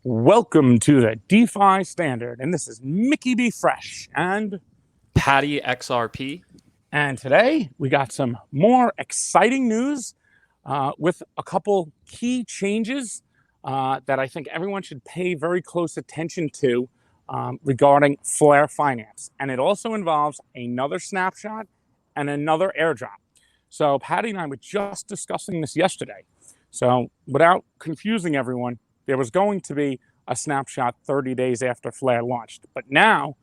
Welcome to the DeFi Standard, and this is Mickey B. Fresh and Patty XRP. And today we got some more exciting news with a couple key changes that I think everyone should pay very close attention to regarding Flare Finance. And it also involves another snapshot and another airdrop. So Patty and I were just discussing this yesterday. So without confusing everyone, there was going to be a snapshot 30 days after Flare launched. But now,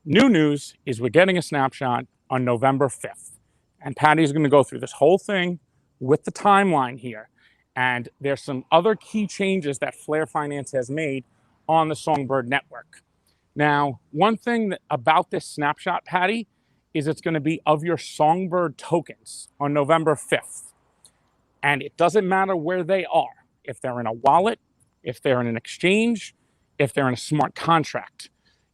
new news is we're getting a snapshot on November 5th. And Patty's going to go through this whole thing with the timeline here. And there's some other key changes that Flare Finance has made on the Songbird Network. Now, one thing about this snapshot, Patty, is it's going to be of your Songbird tokens on November 5th. And it doesn't matter where they are. If they're in a wallet, if they're in an exchange, if they're in a smart contract,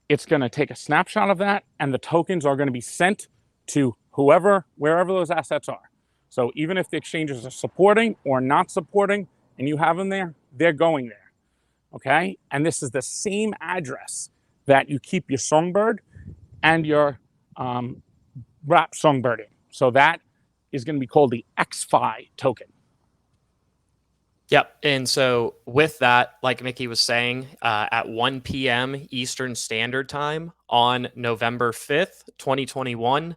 it's going to take a snapshot of that, and the tokens are going to be sent to whoever, wherever those assets are. So even if the exchanges are supporting or not supporting, and you have them there, they're going there. Okay? And this is the same address that you keep your Songbird and your wrap Songbird in. So that is going to be called the ExFi token. Yep. And so with that, like Mickey was saying, at 1 p.m. Eastern Standard Time on November 5th, 2021,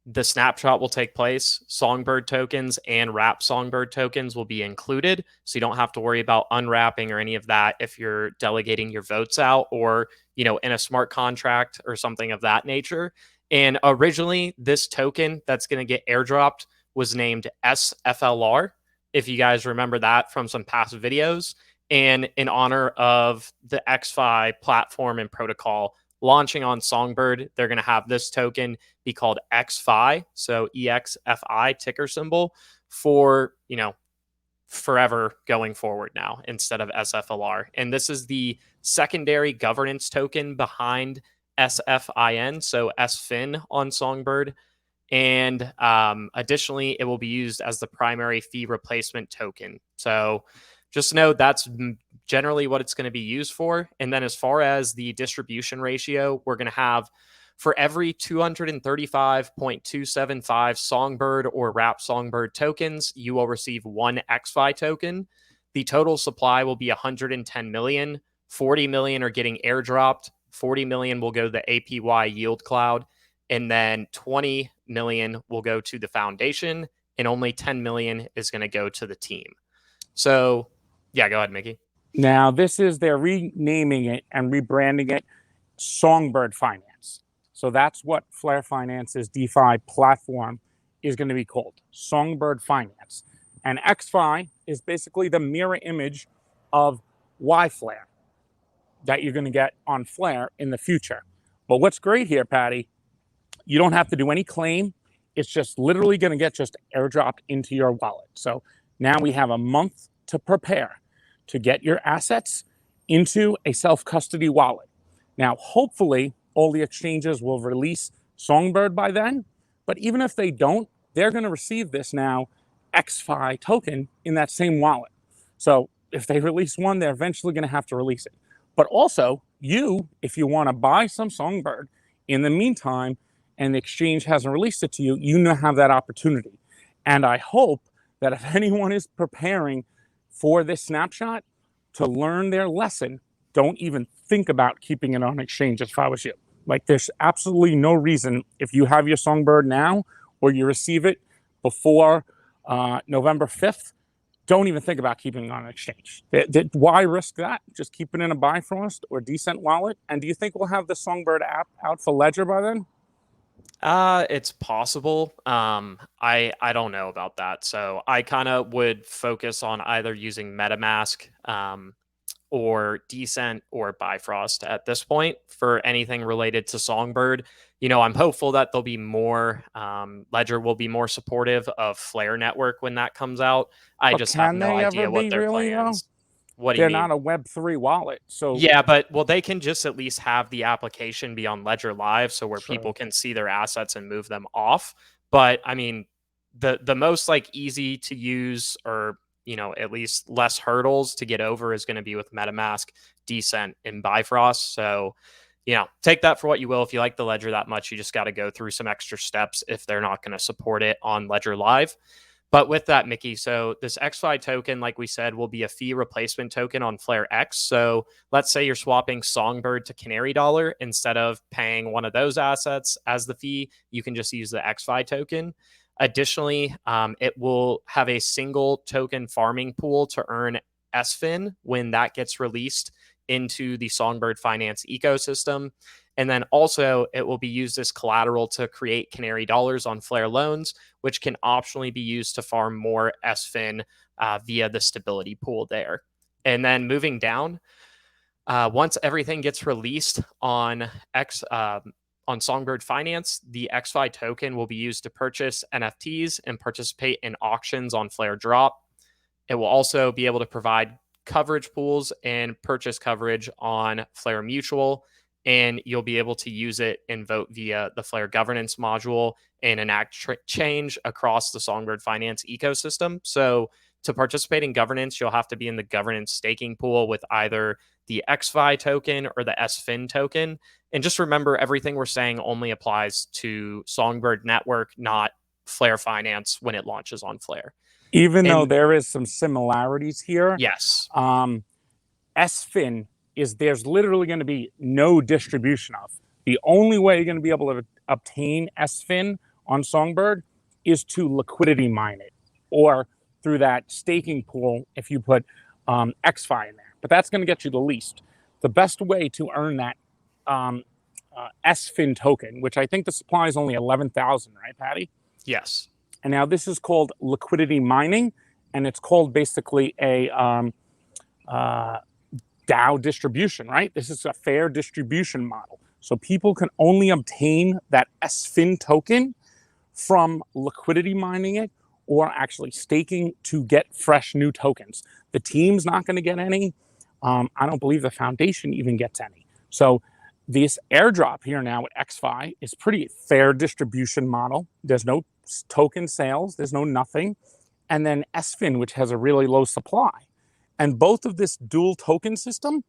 the snapshot will take place. Songbird tokens and wrap Songbird tokens will be included. So you don't have to worry about unwrapping or any of that if you're delegating your votes out or, in a smart contract or something of that nature. And originally, this token that's going to get airdropped was named SFLR. If you guys remember that from some past videos, and in honor of the ExFi platform and protocol launching on Songbird, they're going to have this token be called ExFi, so EXFI ticker symbol for, forever going forward now instead of SFLR. And this is the secondary governance token behind SFIN, so SFIN on Songbird. And additionally, it will be used as the primary fee replacement token. So just know that's generally what it's going to be used for. And then as far as the distribution ratio, we're going to have for every 235.275 Songbird or wrap Songbird tokens, you will receive one XFi token. The total supply will be 110 million. 40 million are getting airdropped. 40 million will go to the APY yield cloud. And then 20 million will go to the foundation, and only 10 million is going to go to the team. So, yeah, go ahead, Mickey. Now, they're renaming it and rebranding it Songbird Finance. So that's what Flare Finance's DeFi platform is going to be called, Songbird Finance. And XFi is basically the mirror image of YFlare that you're going to get on Flare in the future. But what's great here, Patty, you don't have to do any claim. It's just literally going to get just airdropped into your wallet. So now we have a month to prepare to get your assets into a self-custody wallet. Now, hopefully, all the exchanges will release Songbird by then. But even if they don't, they're going to receive this now XFi token in that same wallet. So if they release one, they're eventually going to have to release it. But also, if you want to buy some Songbird in the meantime, and the exchange hasn't released it to you, you now have that opportunity. And I hope that if anyone is preparing for this snapshot to learn their lesson, don't even think about keeping it on exchanges if I was you. Like, there's absolutely no reason, if you have your Songbird now or you receive it before November 5th, don't even think about keeping it on an exchange. Why risk that? Just keep it in a Bifrost or Decent wallet. And do you think we'll have the Songbird app out for Ledger by then? It's possible. I don't know about that. So I kind of would focus on either using MetaMask, or Decent or Bifrost at this point for anything related to Songbird. I'm hopeful that there'll be more, Ledger will be more supportive of Flare Network when that comes out. I just have no idea what their plans. What do you mean? They're not a Web3 wallet. So yeah, but they can just at least have the application be on Ledger Live, so where people can see their assets and move them off. But I mean, the most easy to use or at least less hurdles to get over is going to be with MetaMask, Decent, and Bifrost. So, take that for what you will. If you like the ledger that much, you just got to go through some extra steps if they're not going to support it on Ledger Live. But with that, Mickey, so this XFi token, like we said, will be a fee replacement token on Flare X. So let's say you're swapping Songbird to Canary Dollar. Instead of paying one of those assets as the fee, you can just use the XFi token. Additionally, it will have a single token farming pool to earn SFIN when that gets released into the Songbird Finance ecosystem. And then also it will be used as collateral to create Canary Dollars on Flare loans, which can optionally be used to farm more SFIN via the stability pool there. And then moving down, once everything gets released on Songbird Finance, the XFi token will be used to purchase NFTs and participate in auctions on Flare Drop. It will also be able to provide coverage pools and purchase coverage on Flare Mutual, and you'll be able to use it and vote via the Flare governance module and enact change across the Songbird Finance ecosystem. So to participate in governance, you'll have to be in the governance staking pool with either the XFi token or the SFIN token. And just remember, everything we're saying only applies to Songbird Network, not Flare Finance when it launches on Flare. Even though there is some similarities here. Yes. SFIN there's literally going to be no distribution of. The only way you're going to be able to obtain SFIN on Songbird is to liquidity mine it, or through that staking pool if you put XFi in there. But that's going to get you the least. The best way to earn that SFIN token, which I think the supply is only 11,000, right, Patty? Yes. And now this is called liquidity mining, and it's called basically a DAO distribution, right? This is a fair distribution model. So people can only obtain that SFIN token from liquidity mining it or actually staking to get fresh new tokens. The team's not going to get any. I don't believe the foundation even gets any. So this airdrop here now at XFi is pretty fair distribution model. There's no token sales, there's no nothing. And then SFIN, which has a really low supply. And both of this dual token system,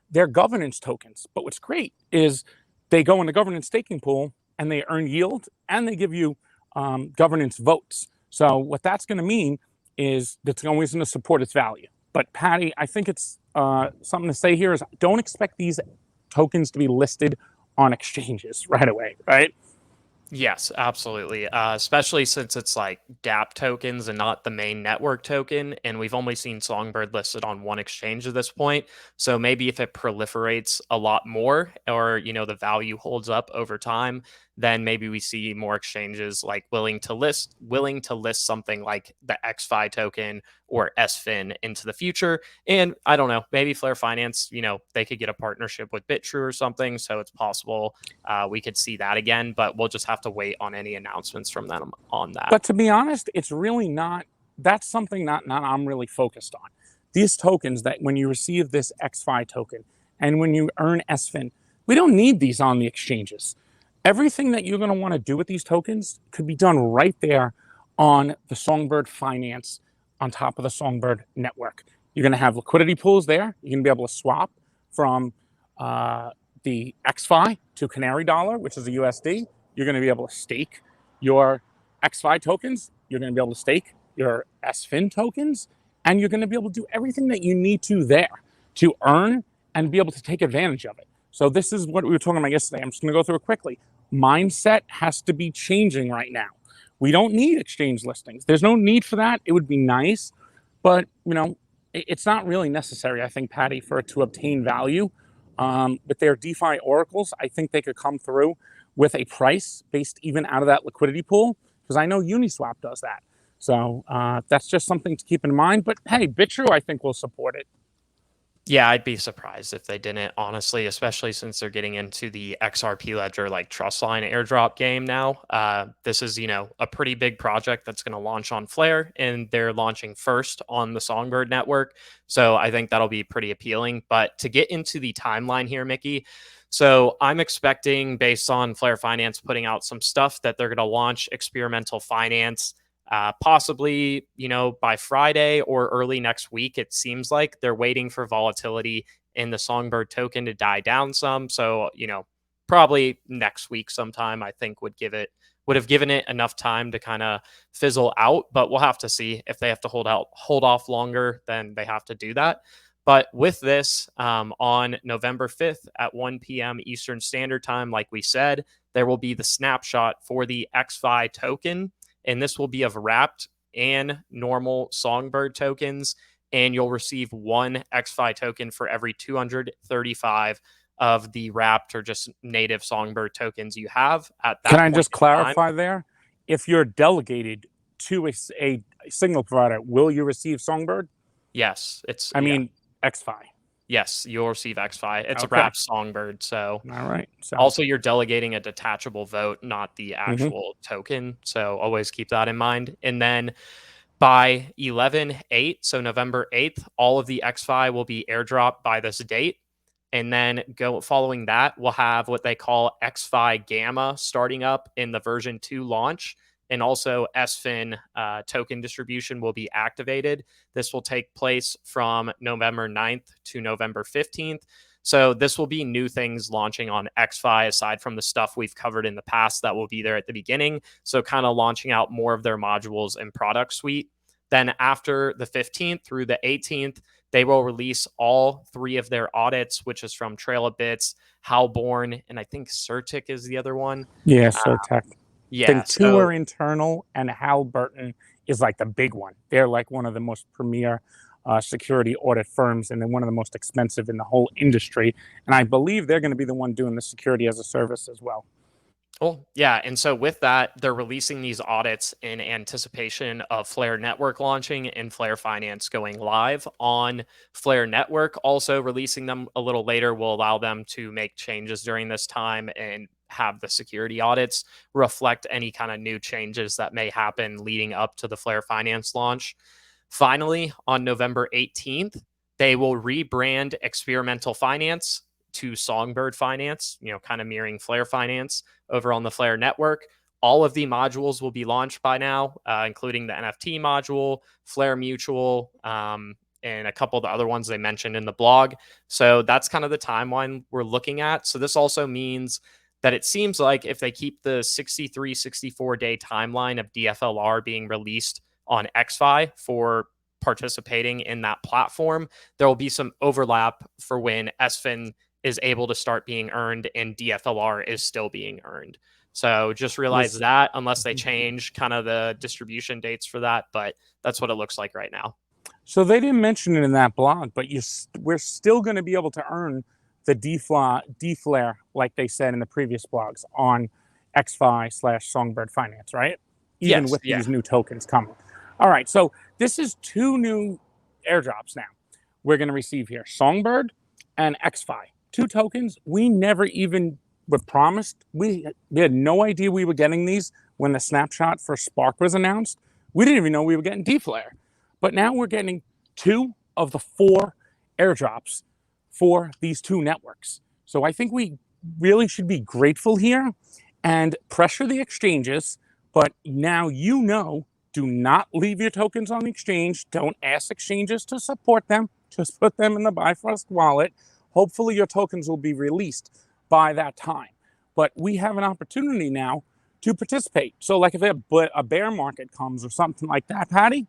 they're governance tokens. But what's great is they go in the governance staking pool and they earn yield and they give you governance votes. So what that's going to mean is that's always going to support its value. But Patty, I think it's something to say here is don't expect these tokens to be listed on exchanges right away, right? Yes, absolutely. Especially since it's like DApp tokens and not the main network token. And we've only seen Songbird listed on one exchange at this point. So maybe if it proliferates a lot more or, the value holds up over time, then maybe we see more exchanges like willing to list something like the XFi token or SFIN into the future. And I don't know, maybe Flare Finance, they could get a partnership with BitTrue or something. So it's possible we could see that again, but we'll just have to wait on any announcements from them on that. But to be honest, it's really not, that's something not I'm really focused on. These tokens that when you receive this XFi token and when you earn SFIN, we don't need these on the exchanges. Everything that you're going to want to do with these tokens could be done right there on the Songbird Finance on top of the Songbird Network. You're going to have liquidity pools there. You're going to be able to swap from the XFi to Canary Dollar, which is a USD. You're going to be able to stake your XFi tokens. You're going to be able to stake your SFIN tokens. And you're going to be able to do everything that you need to there to earn and be able to take advantage of it. So this is what we were talking about yesterday. I'm just going to go through it quickly. Mindset has to be changing right now. We don't need exchange listings. There's no need for that. It would be nice, but it's not really necessary, I think, Patty, for it to obtain value. With their DeFi oracles, I think they could come through with a price based even out of that liquidity pool, because I know Uniswap does that. So that's just something to keep in mind. But hey, BitTrue, I think, will support it. Yeah, I'd be surprised if they didn't, honestly, especially since they're getting into the XRP Ledger like trust line airdrop game now. This is, a pretty big project that's going to launch on Flare, and they're launching first on the Songbird Network. So I think that'll be pretty appealing. But to get into the timeline here, Mickey, so I'm expecting, based on Flare Finance putting out some stuff, that they're going to launch experimental finance Possibly, by Friday or early next week. It seems like they're waiting for volatility in the Songbird token to die down some. So, probably next week sometime, I think would have given it enough time to kind of fizzle out, but we'll have to see. If they have to hold off longer, then they have to do that. But with this, on November 5th at 1 p.m. Eastern Standard Time, like we said, there will be the snapshot for the ExFi token, and this will be of wrapped and normal Songbird tokens, and you'll receive one ExFi token for every 235 of the wrapped or just native Songbird tokens you have at that Can I point just in clarify time. there? If you're delegated to a signal provider, will you receive Songbird? Yes, I mean, XFi. yes, you'll receive ExFi. It's a Okay. wrapped Songbird, so All right. also you're delegating a detachable vote, not the Mhm. actual token. So always keep that in mind. And then by 11/8, so November 8th, all of the XFi will be airdropped by this date. And then following that, we'll have what they call XFi Gamma starting up in the version 2 launch. And also SFIN token distribution will be activated. This will take place from November 9th to November 15th. So this will be new things launching on XFi aside from the stuff we've covered in the past that will be there at the beginning. So kind of launching out more of their modules and product suite. Then after the 15th through the 18th, they will release all 3 of their audits, which is from Trail of Bits, Halborn, and I think Certic is the other one. Yeah, Uh, Certec. I yeah. think 2 So are internal, and Halliburton is like the big one. They're like one of the most premier security audit firms, and they're one of the most expensive in the whole industry. And I believe they're going to be the one doing the security as a service as well. Well, yeah. And so with that, they're releasing these audits in anticipation of Flare Network launching and Flare Finance going live on Flare Network. Also, releasing them a little later will allow them to make changes during this time and have the security audits reflect any kind of new changes that may happen leading up to the Flare Finance launch. Finally, on November 18th, they will rebrand Experimental Finance to Songbird Finance, kind of mirroring Flare Finance over on the Flare network. All of the modules will be launched by now, including the NFT module, Flare Mutual, and a couple of the other ones they mentioned in the blog. So that's kind of the timeline we're looking at. So this also means that it seems like if they keep the 63, 64-day timeline of DFLR being released on XFi for participating in that platform, there will be some overlap for when SFIN is able to start being earned and DFLR is still being earned. So just realize that unless they change kind of the distribution dates for that, but that's what it looks like right now. So they didn't mention it in that blog, but we're still going to be able to earn the DFlare, like they said in the previous blogs, on XFi/Songbird Finance, right? Even Yes, with yeah. these new tokens coming. All right, so this is 2 new airdrops now we're going to receive here. Songbird and XFi. 2 tokens we never even were promised. We had no idea we were getting these when the snapshot for Spark was announced. We didn't even know we were getting DFlare. But now we're getting 2 of the 4 airdrops for these 2 networks. So I think we really should be grateful here and pressure the exchanges. But now do not leave your tokens on the exchange. Don't ask exchanges to support them. Just put them in the Bifrost wallet. Hopefully your tokens will be released by that time. But we have an opportunity now to participate. So like if a bear market comes or something like that, Patty,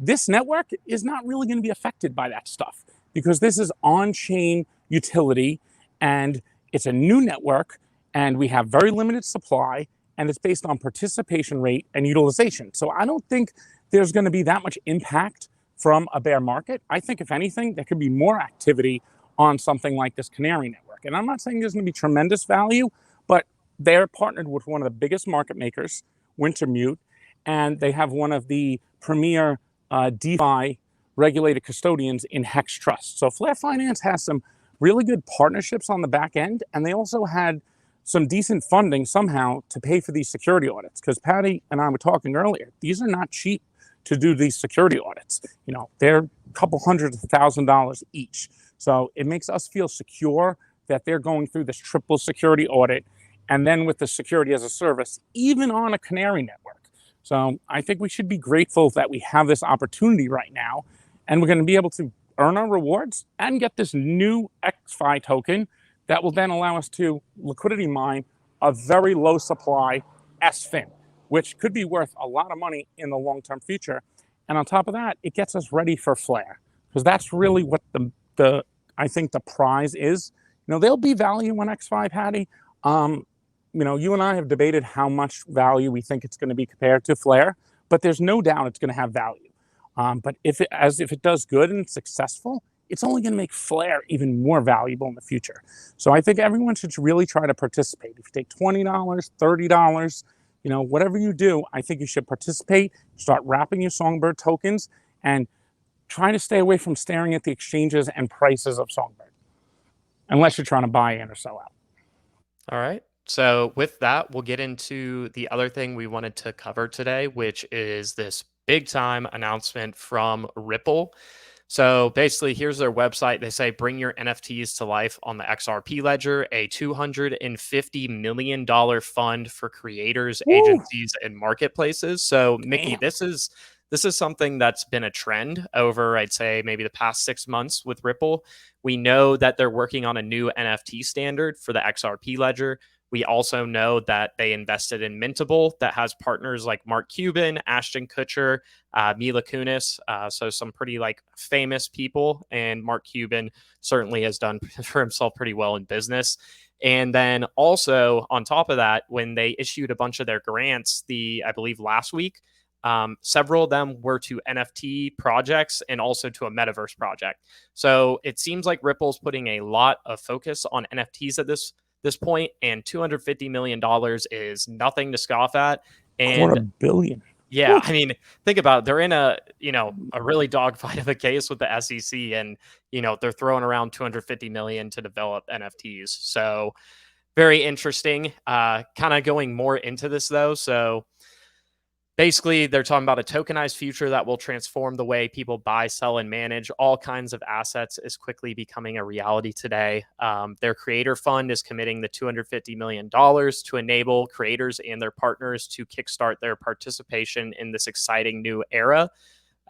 this network is not really going to be affected by that stuff because this is on-chain utility and it's a new network and we have very limited supply and it's based on participation rate and utilization. So I don't think there's going to be that much impact from a bear market. I think if anything, there could be more activity on something like this Canary network. And I'm not saying there's going to be tremendous value, but they're partnered with one of the biggest market makers, Wintermute, and they have one of the premier DeFi regulated custodians in Hex Trust. So Flare Finance has some really good partnerships on the back end, and they also had some decent funding somehow to pay for these security audits. Because Patty and I were talking earlier, these are not cheap to do these security audits. They're a couple $100,000 each. So it makes us feel secure that they're going through this triple security audit, and then with the security as a service, even on a Canary network. So I think we should be grateful that we have this opportunity right now, and we're going to be able to earn our rewards and get this new ExFi token that will then allow us to liquidity mine a very low supply SFIN, which could be worth a lot of money in the long-term future. And on top of that, it gets us ready for Flare, because that's really what the I think the prize is. There'll be value on XFi, Patty. You and I have debated how much value we think it's going to be compared to Flare, but there's no doubt it's going to have value. But if it does good and it's successful, it's only going to make Flare even more valuable in the future. So I think everyone should really try to participate. If you take $20, $30, whatever you do, I think you should participate, start wrapping your Songbird tokens, and try to stay away from staring at the exchanges and prices of Songbird, unless you're trying to buy in or sell out. All right. So with that, we'll get into the other thing we wanted to cover today, which is this big time announcement from Ripple. So basically, here's their website. They say, bring your NFTs to life on the XRP Ledger, a $250 million fund for creators, agencies, and marketplaces. So Mickey, this is something that's been a trend over, I'd say, maybe the past 6 months with Ripple. We know that they're working on a new NFT standard for the XRP Ledger. We also know that they invested in Mintable, that has partners like Mark Cuban, Ashton Kutcher, Mila Kunis, so some pretty famous people. And Mark Cuban certainly has done for himself pretty well in business. And then also on top of that, when they issued a bunch of their grants, I believe last week, several of them were to NFT projects and also to a metaverse project. So it seems like Ripple's putting a lot of focus on NFTs at this point, and $250 million is nothing to scoff at. And $250 million. Yeah, Ooh. I mean, think about it. They're in a really dogfight of a case with the SEC, and they're throwing around $250 million to develop NFTs. So very interesting. Kind of going more into this though. So basically, they're talking about a tokenized future that will transform the way people buy, sell, and manage all kinds of assets is quickly becoming a reality today. Their creator fund is committing the $250 million to enable creators and their partners to kickstart their participation in this exciting new era.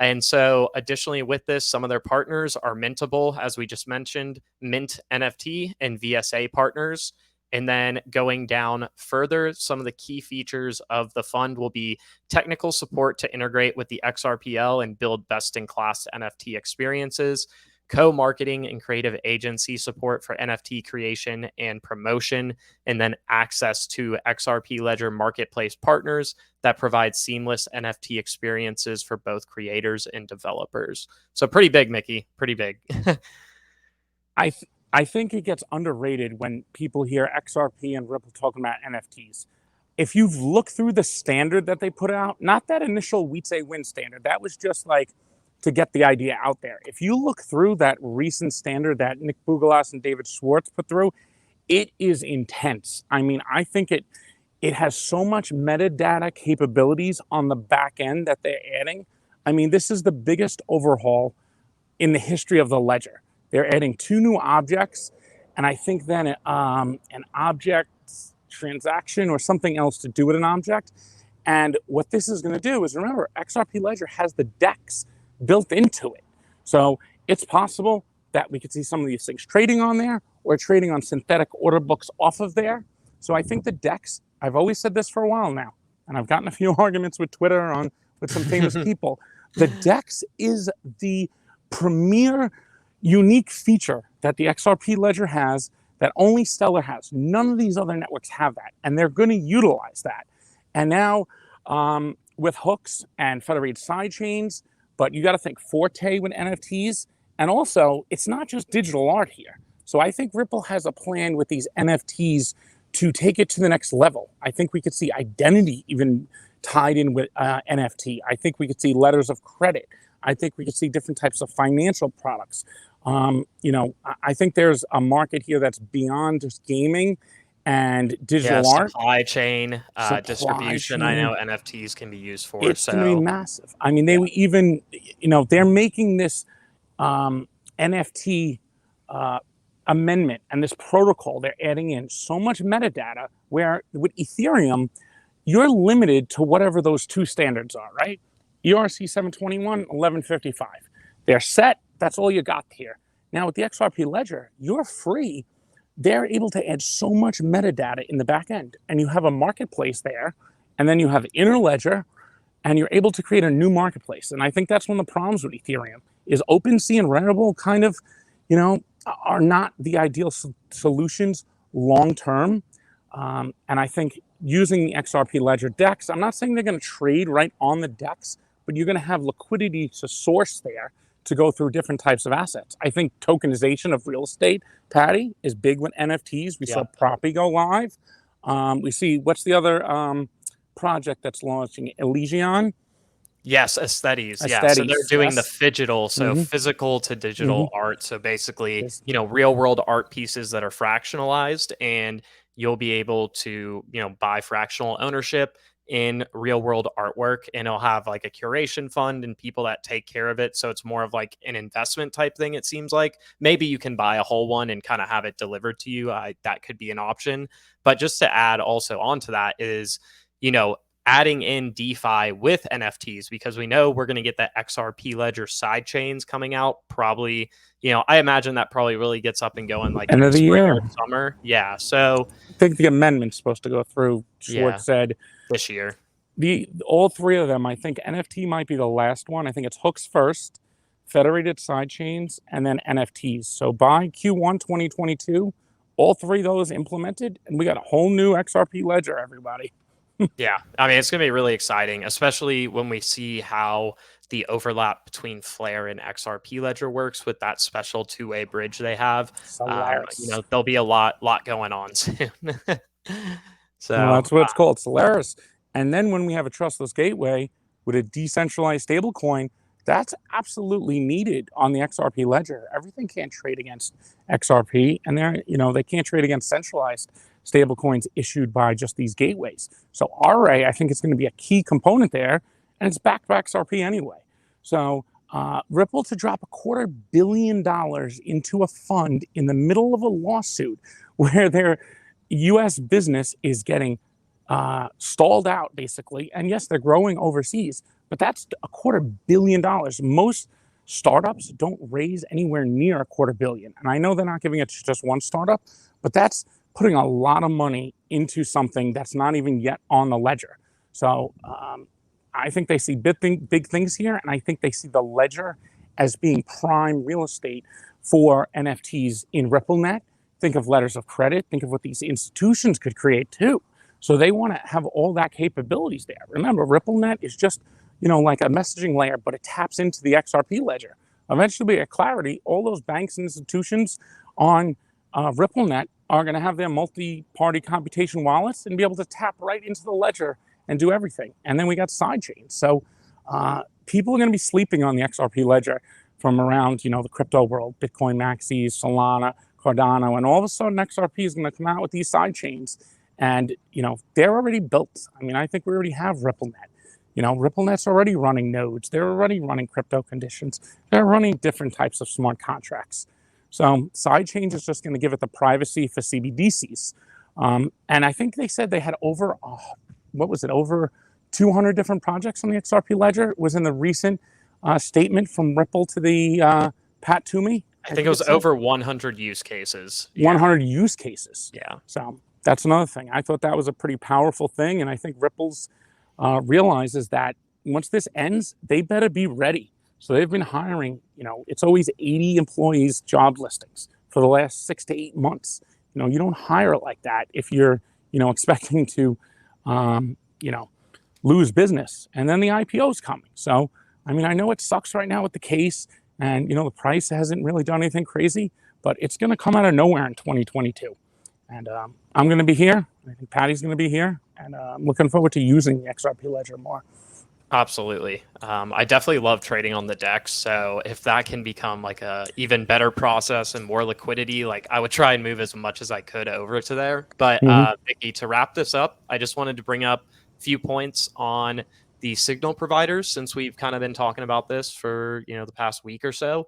And so additionally with this, some of their partners are Mintable, as we just mentioned, Mint NFT, and VSA partners. And then going down further, some of the key features of the fund will be technical support to integrate with the XRPL and build best-in-class NFT experiences, co-marketing and creative agency support for NFT creation and promotion, and then access to XRP Ledger marketplace partners that provide seamless NFT experiences for both creators and developers. So pretty big, Mickey, pretty big. I think it gets underrated when people hear XRP and Ripple talking about NFTs. If you've looked through the standard that they put out, not that initial We'd Say Win standard, that was just to get the idea out there. If you look through that recent standard that Nick Bougalas and David Schwartz put through, it is intense. I mean, I think it has so much metadata capabilities on the back end that they're adding. I mean, this is the biggest overhaul in the history of the ledger. They're adding 2 new objects, and I think then an object transaction or something else to do with an object. And what this is going to do is, remember, XRP Ledger has the DEX built into it. So it's possible that we could see some of these things trading on there or trading on synthetic order books off of there. So I think the DEX, I've always said this for a while now, and I've gotten a few arguments with Twitter with some famous people. The DEX is the premier unique feature that the XRP Ledger has that only Stellar has. None of these other networks have that, and they're going to utilize that. And now with hooks and federated sidechains, but you got to think Forte with NFTs, and also it's not just digital art here. So I think Ripple has a plan with these NFTs to take it to the next level. I think we could see identity even tied in with NFT. I think we could see letters of credit. I think we could see different types of financial products. I think there's a market here that's beyond just gaming and digital art. Supply chain, distribution. I know NFTs can be used for. It's going to be massive. I mean, they even, they're making this NFT amendment and this protocol. They're adding in so much metadata where with Ethereum, you're limited to whatever those two standards are, right? ERC 721, 1155. They're set. That's all you got here. Now with the XRP Ledger, you're free. They're able to add so much metadata in the back end, and you have a marketplace there, and then you have inner ledger, and you're able to create a new marketplace. And I think that's one of the problems with Ethereum is OpenSea and Rarible kind of, are not the ideal solutions long term. And I think using the XRP Ledger DEX, I'm not saying they're going to trade right on the DEX, but you're going to have liquidity to source there to go through different types of assets. I think tokenization of real estate, Patty, is big with NFTs. We saw Proppy go live. We see, what's the other project that's launching? Elysion? Yes, aesthetes. Yeah, so they're doing the phygital, so physical to digital art. So basically, real world art pieces that are fractionalized, and you'll be able to, buy fractional ownership in real world artwork, and it'll have like a curation fund and people that take care of it. So it's more of like an investment type thing. It seems like maybe you can buy a whole one and kind of have it delivered to you. That could be an option. But just to add also onto that is, adding in DeFi with NFTs, because we know we're going to get that XRP Ledger side chains coming out. Probably, I imagine that probably really gets up and going like end of the year, summer. Yeah. So I think the amendment's supposed to go through. Schwartz said this year. All three of them, I think NFT might be the last one. I think it's hooks first, federated sidechains, and then NFTs. So by Q1 2022, all three of those implemented, and we got a whole new XRP Ledger, everybody. Yeah, I mean, it's going to be really exciting, especially when we see how the overlap between Flare and XRP Ledger works with that special two-way bridge they have. There'll be a lot going on soon. So that's what it's called, Solaris. And then when we have a trustless gateway with a decentralized stablecoin, that's absolutely needed on the XRP Ledger. Everything can't trade against XRP, and they can't trade against centralized stablecoins issued by just these gateways. So RA, I think it's going to be a key component there, and it's backed by XRP anyway. So Ripple to drop $250 million into a fund in the middle of a lawsuit where their U.S. business is getting stalled out, basically. And yes, they're growing overseas, but that's $250 million. Most startups don't raise anywhere near $250 million. And I know they're not giving it to just one startup, but that's putting a lot of money into something that's not even yet on the ledger. So I think they see big things here, and I think they see the ledger as being prime real estate for NFTs in RippleNet. Think of letters of credit. Think of what these institutions could create too. So they want to have all that capabilities there. Remember, RippleNet is just, like a messaging layer, but it taps into the XRP ledger. Eventually, we get clarity. All those banks and institutions on RippleNet are going to have their multi-party computation wallets and be able to tap right into the ledger and do everything. And then we got sidechains. So people are going to be sleeping on the XRP ledger from around, the crypto world, Bitcoin Maxis, Solana, Cardano, and all of a sudden XRP is going to come out with these sidechains. And, they're already built. I mean, I think we already have RippleNet. RippleNet's already running nodes. They're already running crypto conditions. They're running different types of smart contracts. So sidechains is just going to give it the privacy for CBDCs. And I think they said they had over 200 different projects on the XRP Ledger. It was in the recent statement from Ripple to the Pat Toomey. I think it was over 100 use cases. 100 use cases. Yeah. So that's another thing. I thought that was a pretty powerful thing. And I think Ripple's realizes that once this ends, they better be ready. So they've been hiring, it's always 80 employees job listings for the last 6 to 8 months. You don't hire like that if you're, expecting to, lose business. And then the IPO is coming. So, I mean, I know it sucks right now with the case and, the price hasn't really done anything crazy, but it's going to come out of nowhere in 2022. And I'm going to be here. I think Patty's going to be here. And I'm looking forward to using the XRP Ledger more. Absolutely. I definitely love trading on the DEX. So if that can become like a even better process and more liquidity, like I would try and move as much as I could over to there. But Vicky, to wrap this up, I just wanted to bring up a few points on the signal providers, since we've kind of been talking about this for, the past week or so.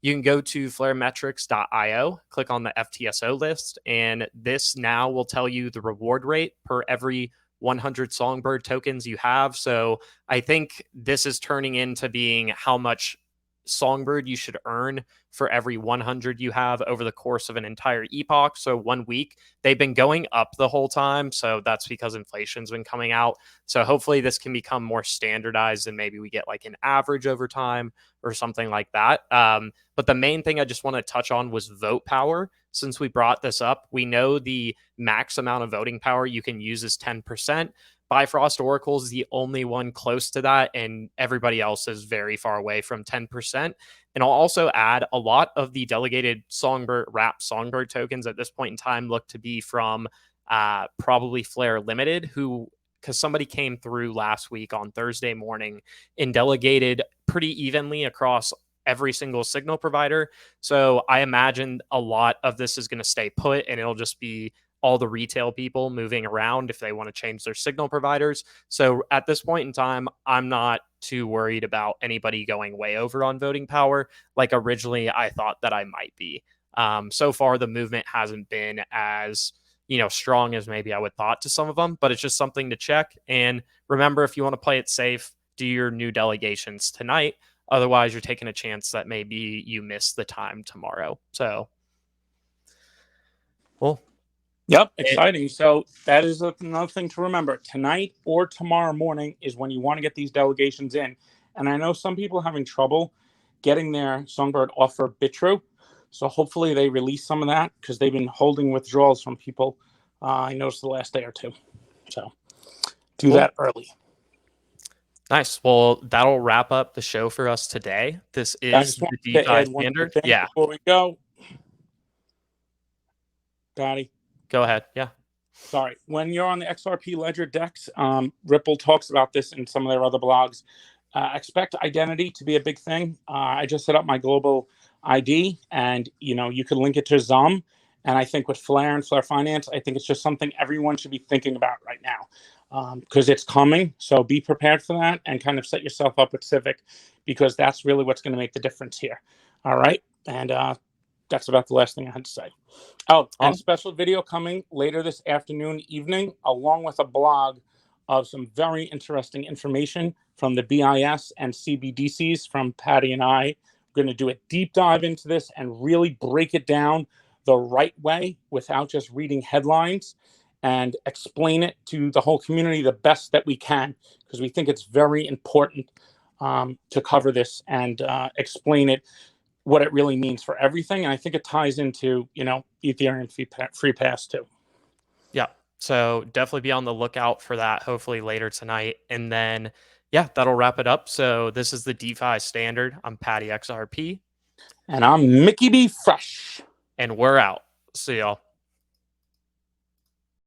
You can go to flaremetrics.io, click on the FTSO list, and this now will tell you the reward rate per every 100 Songbird tokens you have. So I think this is turning into being how much Songbird you should earn for every 100 you have over the course of an entire epoch. So 1 week, they've been going up the whole time. So that's because inflation's been coming out. So hopefully this can become more standardized and maybe we get like an average over time or something like that. But the main thing I just want to touch on was vote power. Since we brought this up, we know the max amount of voting power you can use is 10%. Bifrost Oracle is the only one close to that, and everybody else is very far away from 10%. And I'll also add a lot of the delegated Songbird wrap Songbird tokens at this point in time look to be from probably Flare Limited, who, because somebody came through last week on Thursday morning and delegated pretty evenly across every single signal provider. So I imagine a lot of this is going to stay put, and it'll just be all the retail people moving around if they want to change their signal providers. So at this point in time, I'm not too worried about anybody going way over on voting power like originally I thought that I might be. So far, the movement hasn't been as strong as maybe I would thought to some of them, but it's just something to check. And remember, if you want to play it safe, do your new delegations tonight. Otherwise, you're taking a chance that maybe you miss the time tomorrow. So, well. Yep, exciting. So that is another thing to remember. Tonight or tomorrow morning is when you want to get these delegations in. And I know some people are having trouble getting their Songbird offer Bitru. So hopefully they release some of that because they've been holding withdrawals from people. I noticed the last day or two. So do that early. Nice. Well, that'll wrap up the show for us today. This is the DeFi standard. Yeah. Before we go, Gotti. Go ahead. Yeah. Sorry. When you're on the XRP Ledger DEX, Ripple talks about this in some of their other blogs. Expect identity to be a big thing. I just set up my global ID, and you can link it to ZOM. And I think with Flare and Flare Finance, I think it's just something everyone should be thinking about right now because it's coming. So be prepared for that and kind of set yourself up with Civic because that's really what's going to make the difference here. All right. And that's about the last thing I had to say. Oh, and special video coming later this afternoon, evening, along with a blog of some very interesting information from the BIS and CBDCs from Patty and I. We're going to do a deep dive into this and really break it down the right way without just reading headlines and explain it to the whole community the best that we can because we think it's very important to cover this and explain it what it really means for everything. And I think it ties into, Ethereum free pass too. Yeah. So definitely be on the lookout for that, hopefully later tonight. And then, yeah, that'll wrap it up. So this is the DeFi standard. I'm Patty XRP. And I'm Mickey B Fresh. And we're out. See y'all.